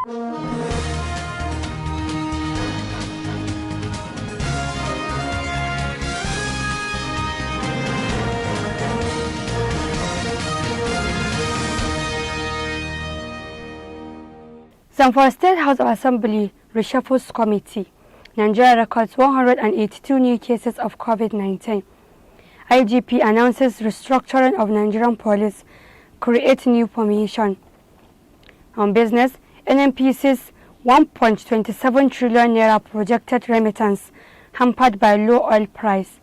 Zamfara State House of Assembly reshuffles committee. Nigeria records 182 new cases of COVID-19. IGP announces restructuring of Nigerian police, create new formation. On business, NNPC's 1.27 trillion naira projected remittance hampered by low oil price.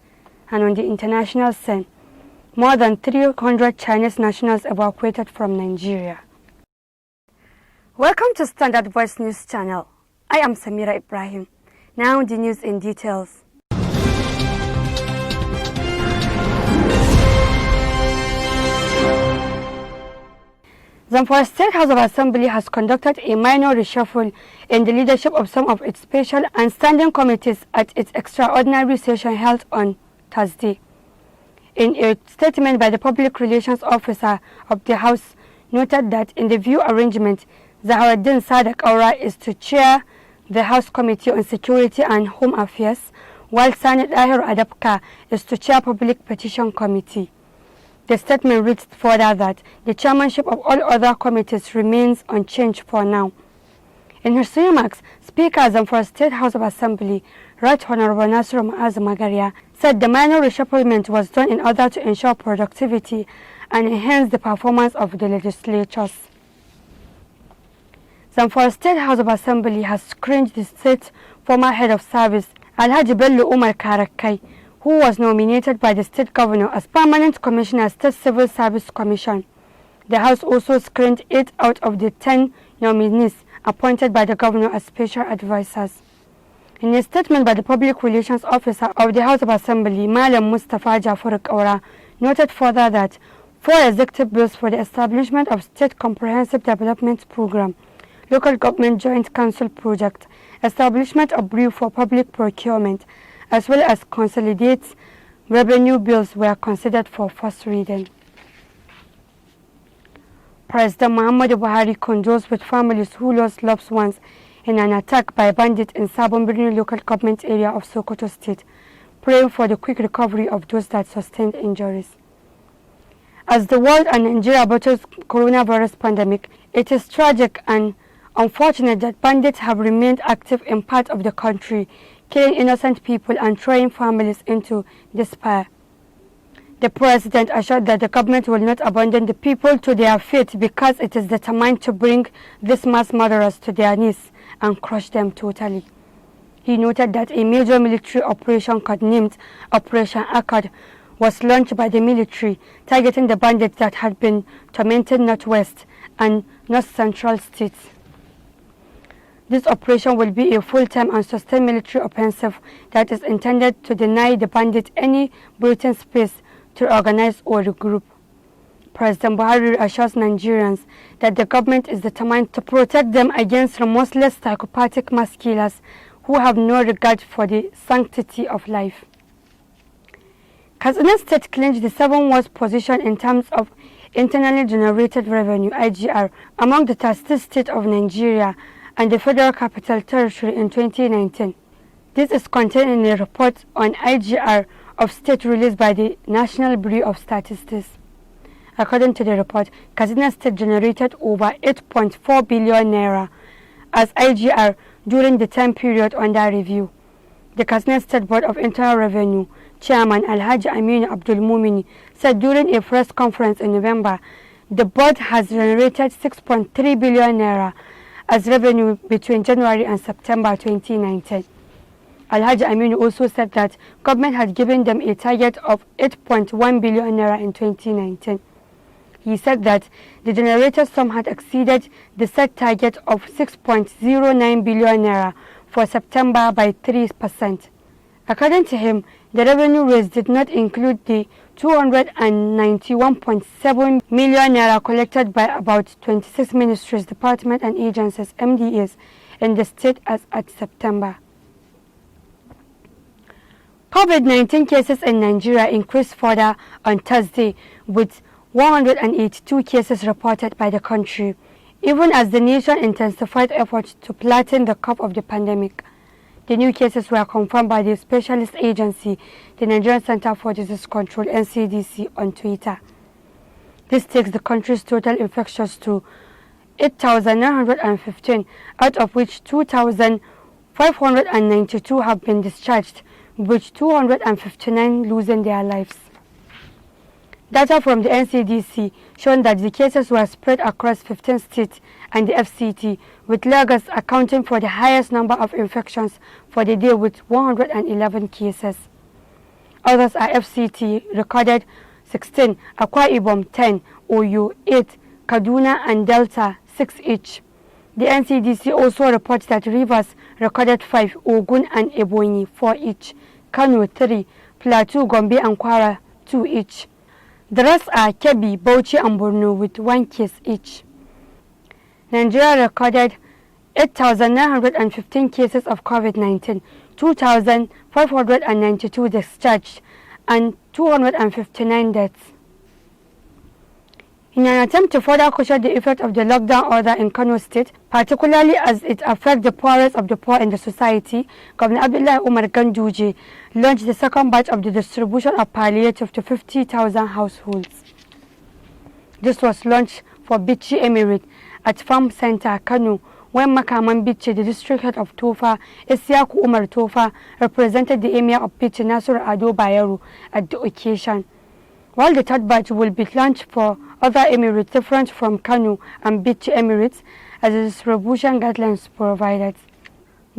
And on the international scene, more than 300 Chinese nationals evacuated from Nigeria. Welcome to Standard Voice News Channel. I am Samira Ibrahim. Now the news in details. Zamfara State House of Assembly has conducted a minor reshuffle in the leadership of some of its special and standing committees at its extraordinary session held on Thursday. In a statement by the Public Relations Officer of the House, noted that in the view arrangement, Zaharuddin Sadiq Aura is to chair the House Committee on Security and Home Affairs, while Sani Dahir Adapka is to chair Public Petition Committee. The statement reads further that the chairmanship of all other committees remains unchanged for now. In his remarks, Speaker Zamfara State House of Assembly, Right Honorable Nasir Muaz Magaria, said the minor reshufflement was done in order to ensure productivity and enhance the performance of the legislatures. Zamfara State House of Assembly has screened the state's former head of service, Alhaji Bello Umar Karakai, who was nominated by the state governor as permanent commissioner, State Civil Service Commission. The House also screened 8 out of the 10 nominees appointed by the governor as special advisors. In a statement by the Public Relations Officer of the House of Assembly, Malam Mustafa Jafar Kaura, noted further that 4 executive bills for the establishment of State Comprehensive Development Program, Local Government Joint Council Project, establishment of Bureau for Public Procurement, as well as consolidated revenue bills were considered for first reading. President Muhammadu Buhari condoles with families who lost loved ones in an attack by bandits in Sabon Birni local government area of Sokoto State, praying for the quick recovery of those that sustained injuries. As the world and Nigeria battles coronavirus pandemic, it is tragic and unfortunate that bandits have remained active in part of the country, killing innocent people and throwing families into despair. The president assured that the government will not abandon the people to their fate because it is determined to bring these mass murderers to their knees and crush them totally. He noted that a major military operation codenamed Operation Accord was launched by the military, targeting the bandits that had been tormenting northwest and north-central states. This operation will be a full-time and sustained military offensive that is intended to deny the bandits any breathing space to organize or regroup. President Buhari assures Nigerians that the government is determined to protect them against remorseless psychopathic mass killers who have no regard for the sanctity of life. Katsina State clinched the 7th worst position in terms of internally generated revenue (IGR) among the 30 states of Nigeria and the Federal Capital Territory in 2019. This is contained in a report on IGR of state released by the National Bureau of Statistics. According to the report, Katsina State generated over 8.4 billion naira as IGR during the time period under review. The Katsina State Board of Internal Revenue Chairman Alhaji Aminu Abdul Mumini said during a press conference in November, the board has generated 6.3 billion naira as revenue between January and September 2019. Alhaji Aminu also said that government had given them a target of 8.1 billion naira in 2019. He said that the generated sum had exceeded the set target of 6.09 billion naira for September by 3%. According to him, the revenue raise did not include the 291.7 million naira collected by about 26 ministries, departments and agencies (MDAs) in the state as at September. COVID-19 cases in Nigeria increased further on Thursday, with 182 cases reported by the country, Even as the nation intensified efforts to flatten the curve of the pandemic, the new cases were confirmed by the specialist agency, the Nigerian Center for Disease Control (NCDC), on Twitter. This takes the country's total infections to 8,915, out of which 2,592 have been discharged, with 259 losing their lives. Data from the NCDC shown that the cases were spread across 15 states and the FCT, with Lagos accounting for the highest number of infections for the day with 111 cases. Others are FCT recorded 16, Akwa Ibom 10, Oyo 8, Kaduna and Delta 6 each. The NCDC also reports that Rivers recorded 5, Ogun and Ebonyi 4 each, Kano 3, Plateau, Gombe and Kwara 2 each. The rest are Kebbi, Bauchi and Borno with 1 case each. Nigeria recorded 8,915 cases of COVID-19, 2,592 discharged, and 259 deaths. In an attempt to further cushion the effect of the lockdown order in Kano State, particularly as it affects the poorest of the poor in the society, Governor Abdullahi Umar Ganduje launched the second batch of the distribution of palliative to 50,000 households. This was launched for Bichi Emirate at Farm Center, Kano, when Makaman Bichi, the district head of Tofa, Isiaku Umar Tofa, represented the Emir of Bichi, Nasur Ado Bayero, at the occasion. While the third batch will be launched for other emirates different from Kano and Bichi Emirates, as the distribution guidelines provided.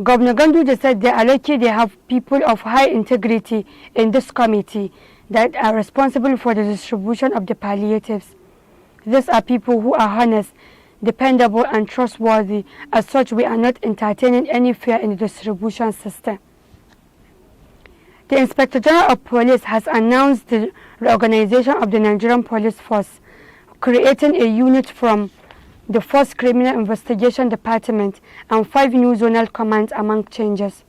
Governor Ganduje said they are lucky they have people of high integrity in this committee that are responsible for the distribution of the palliatives. These are people who are honest, dependable and trustworthy. As such, we are not entertaining any fear in the distribution system. The Inspector General of Police has announced the reorganization of the Nigerian Police Force, creating a unit from the Force Criminal Investigation Department and 5 new zonal commands among changes.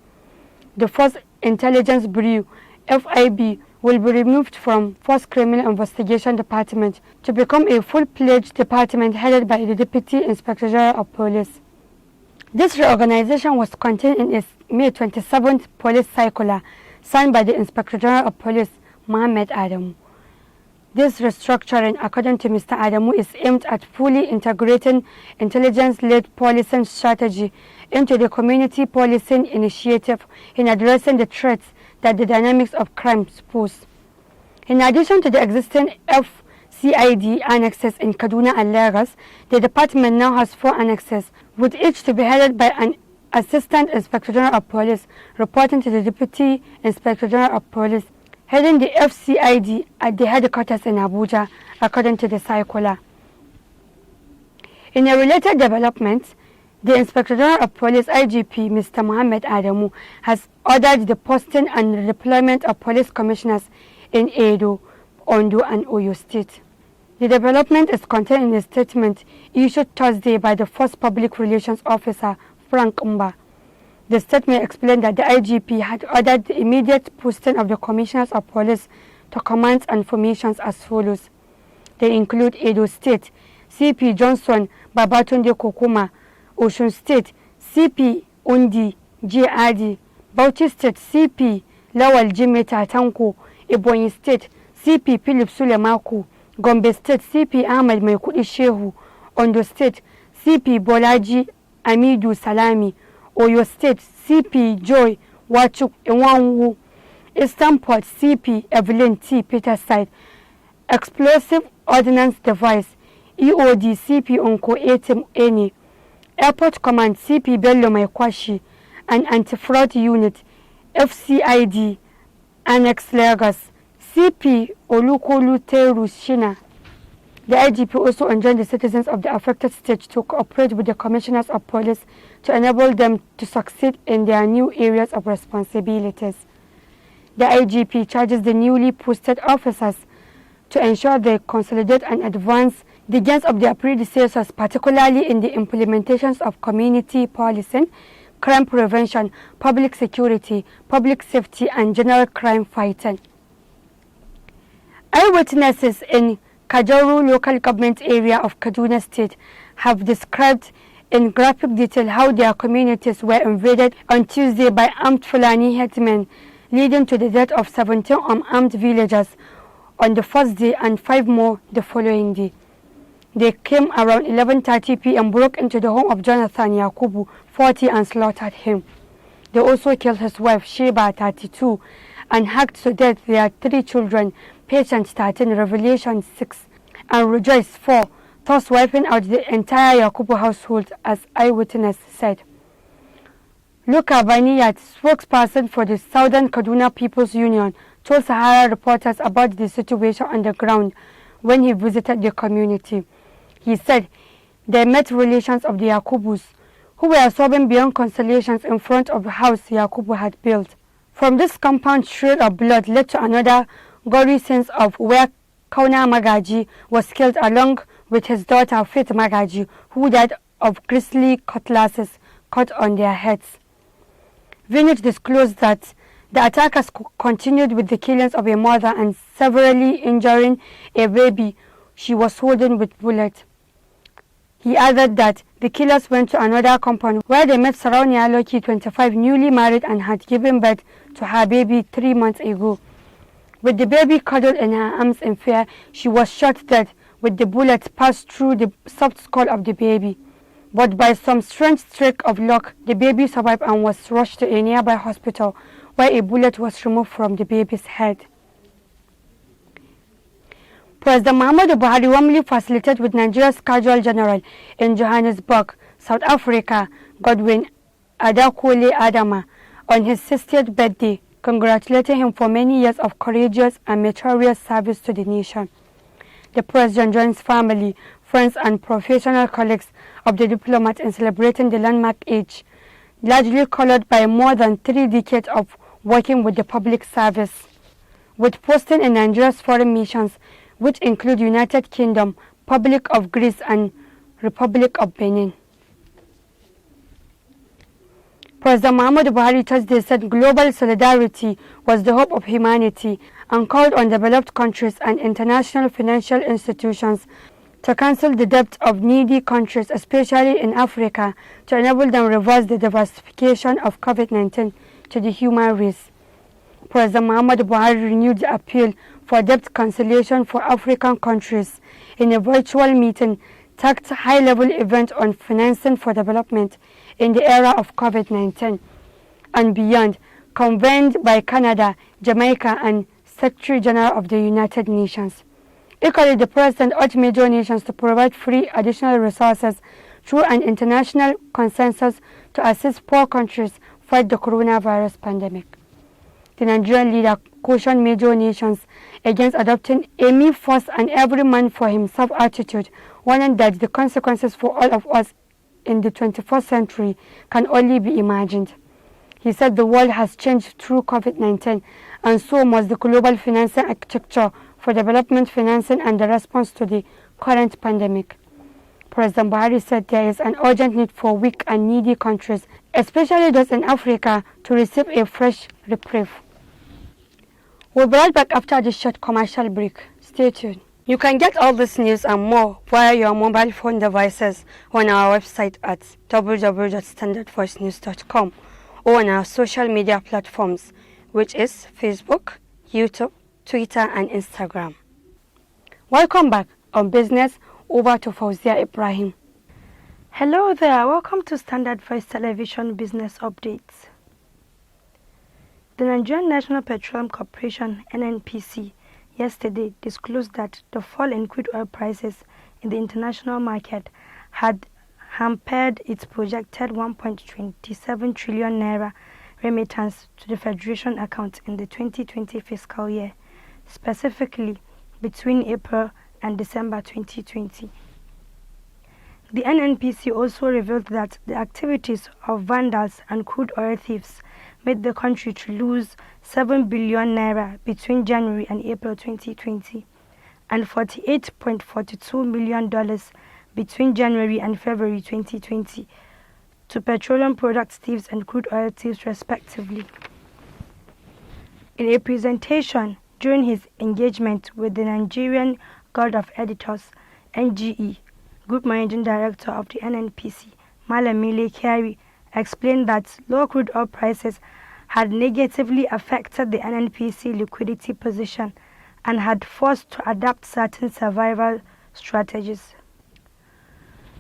The Force Intelligence Bureau, FIB, will be removed from Force Criminal Investigation Department to become a full-fledged department headed by the Deputy Inspector General of Police. This reorganization was contained in its May 27th police circular signed by the Inspector General of Police, Mohammed Adamu. This restructuring, according to Mr. Adamu, is aimed at fully integrating intelligence-led policing strategy into the community policing initiative in addressing the threats that the dynamics of crime pose. In addition to the existing FCID annexes in Kaduna and Lagos, the department now has 4 annexes, with each to be headed by an Assistant Inspector General of Police reporting to the Deputy Inspector General of Police, heading the FCID at the headquarters in Abuja, according to the circular. In a related development, the Inspector General of Police, IGP, Mr. Mohammed Adamu, has ordered the posting and redeployment of police commissioners in Edo, Ondo, and Oyo State. The development is contained in a statement issued Thursday by the First Public Relations Officer, Frank Mba. The statement explained that the IGP had ordered the immediate posting of the commissioners of police to commands and formations as follows. They include Edo State, CP Johnson Babatunde Kokuma; Osun State, CP Undi J.Adi; Bauchi State, CP Lawal Jime Tatanko; Ebonyi State, CP Philip Sulemaku; Gombe State, CP Ahmad Maikudi Shehu; Ondo State, CP Bolaji Amidu Salami; Oyo State, CP Joy Wachuk Enwanwu; Eastern Port, CP Evelyn T. Peterside; Explosive Ordnance Device, EOD, CP Onko Etim Eni; Airport Command, CP Bello Maikwashi; and Anti-Fraud Unit, FCID, Annex Lagos, CP Olukolu Teru Shina. The IGP also enjoined the citizens of the affected states to cooperate with the commissioners of police to enable them to succeed in their new areas of responsibilities. The IGP charges the newly posted officers to ensure they consolidate and advance the gains of their predecessors, particularly in the implementations of community policing, crime prevention, public security, public safety, and general crime fighting. Eyewitnesses in Kajauru local government area of Kaduna State, have described in graphic detail how their communities were invaded on Tuesday by armed Fulani headsmen, leading to the death of 17 unarmed villagers on the first day and 5 more the following day. They came around 11:30 p.m., broke into the home of Jonathan Yakubu, 40, and slaughtered him. They also killed his wife, Sheba, 32, and hacked to death their 3 children, Patient, 13, Revelation, 6, and Rejoice, 4, thus wiping out the entire Yakubu household, as eyewitness said. Luka Baniyat, spokesperson for the Southern Kaduna People's Union, told Sahara reporters about the situation on the ground when he visited the community. He said they met relations of the Yakubus, who were sobbing beyond consolations in front of the house Yakubu had built. From this compound, trail of blood led to another gory sense of where Kauna Magaji was killed along with his daughter Faith Magaji, who died of grisly cutlasses cut on their heads. Vinich disclosed that the attackers continued with the killings of a mother and severely injuring a baby she was holding with bullets. He added that the killers went to another compound where they met Saraunia Loki, 25, newly married and had given birth to her baby 3 months ago. With the baby cuddled in her arms in fear, she was shot dead with the bullets passed through the soft skull of the baby. But by some strange streak of luck, the baby survived and was rushed to a nearby hospital where a bullet was removed from the baby's head. President Muhammadu Buhari warmly facilitated with Nigeria's casual general in Johannesburg, South Africa, Godwin Adakole Adama, on his 60th birthday, congratulating him for many years of courageous and meritorious service to the nation. The president joins family, friends and professional colleagues of the diplomat in celebrating the landmark age, largely colored by more than 3 decades of working with the public service, with posting in Nigeria's foreign missions, which include United Kingdom, Republic of Greece and Republic of Benin. President Muhammadu Buhari Thursday said global solidarity was the hope of humanity and called on developed countries and international financial institutions to cancel the debt of needy countries, especially in Africa, to enable them reverse the diversification of COVID-19 to the human race. President Muhammadu Buhari renewed the appeal for debt cancellation for African countries in a virtual meeting tagged high-level event on financing for development in the era of COVID-19 and beyond, convened by Canada, Jamaica, and Secretary General of the United Nations. Equally, the President urged major nations to provide free additional resources through an international consensus to assist poor countries fight the coronavirus pandemic. The Nigerian leader cautioned major nations against adopting a me first and every man for himself attitude, warning that the consequences for all of us in the 21st century can only be imagined. He said the world has changed through COVID-19, and so must the global financing architecture for development financing and the response to the current pandemic. President Buhari said there is an urgent need for weak and needy countries, especially those in Africa, to receive a fresh reprieve. We'll be right back after this short commercial break. Stay tuned. You can get all this news and more via your mobile phone devices on our website at www.standardvoicenews.com or on our social media platforms, which is Facebook, YouTube, Twitter, and Instagram. Welcome back on Business. Over to Fauzia Ibrahim. Hello there, welcome to Standard Voice Television Business Updates. The Nigerian National Petroleum Corporation, NNPC, yesterday disclosed that the fall in crude oil prices in the international market had hampered its projected 1.27 trillion naira remittance to the Federation account in the 2020 fiscal year, specifically between April and December 2020. The NNPC also revealed that the activities of vandals and crude oil thieves made the country to lose 7 billion naira between January and April 2020 and $48.42 million between January and February 2020 to petroleum products thieves and crude oil thieves respectively. In a presentation during his engagement with the Nigerian Guild of Editors, NGE, Group Managing Director of the NNPC, Malamile Kyari, explained that low crude oil prices had negatively affected the NNPC liquidity position and had forced to adapt certain survival strategies.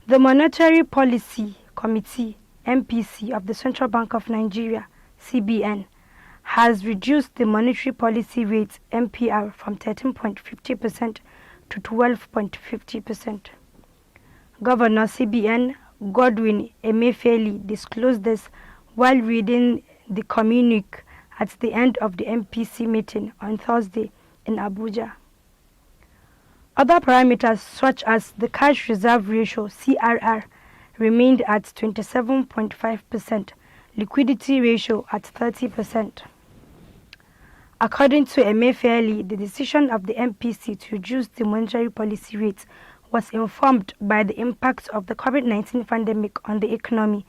The Monetary Policy Committee, MPC, of the Central Bank of Nigeria, CBN, has reduced the monetary policy rate, MPR, from 13.50% to 12.50%. Governor CBN Godwin Emefiele disclosed this while reading the communique at the end of the MPC meeting on Thursday in Abuja. Other parameters such as the cash reserve ratio, CRR, remained at 27.5%, liquidity ratio at 30%. According to Emefiele, the decision of the MPC to reduce the monetary policy rate was informed by the impact of the COVID-19 pandemic on the economy,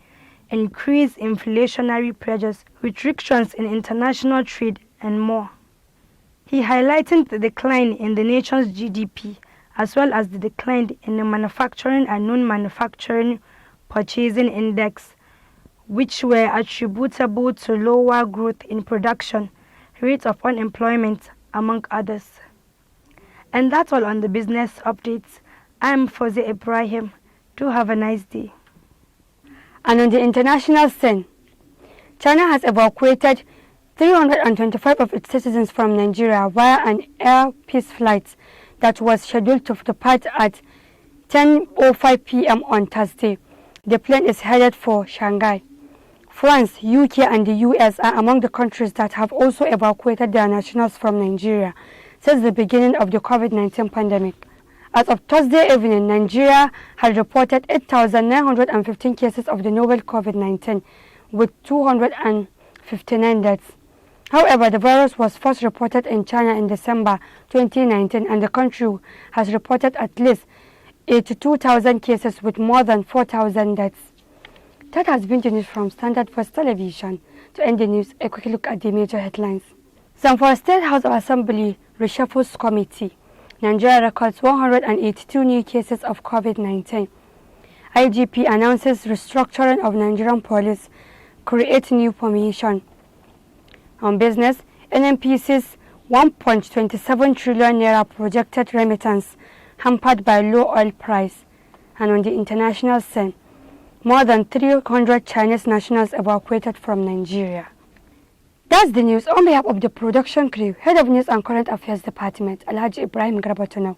increased inflationary pressures, restrictions in international trade, and more. He highlighted the decline in the nation's GDP, as well as the decline in the manufacturing and non-manufacturing purchasing index, which were attributable to lower growth in production, rate of unemployment, among others. And that's all on the business updates. I'm Svtv Ibrahim. Do have a nice day. And on the international scene, China has evacuated 325 of its citizens from Nigeria via an air peace flight that was scheduled to depart at 10:05 p.m. on Thursday. The plane is headed for Shanghai. France, UK and the US are among the countries that have also evacuated their nationals from Nigeria since the beginning of the COVID-19 pandemic. As of Thursday evening, Nigeria had reported 8,915 cases of the novel COVID-19 with 259 deaths. However, the virus was first reported in China in December 2019 and the country has reported at least 82,000 cases with more than 4,000 deaths. That has been the news from Standard Voice Television. To end the news, a quick look at the major headlines. Zamfara State House of Assembly reshuffles committee. Nigeria records 182 new cases of COVID-19. IGP announces restructuring of Nigerian police, create new formation. On business, NNPC's 1.27 trillion naira projected remittance hampered by low oil price. And on the international scene, more than 300 Chinese nationals evacuated from Nigeria. That's the news. On behalf of the production crew, Head of News and Current Affairs Department, Alhaji Ibrahim Grabatunau,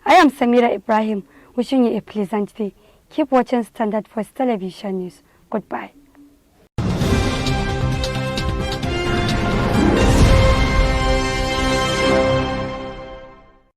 I am Samira Ibrahim, wishing you a pleasant day. Keep watching Standard Voice Television News. Goodbye.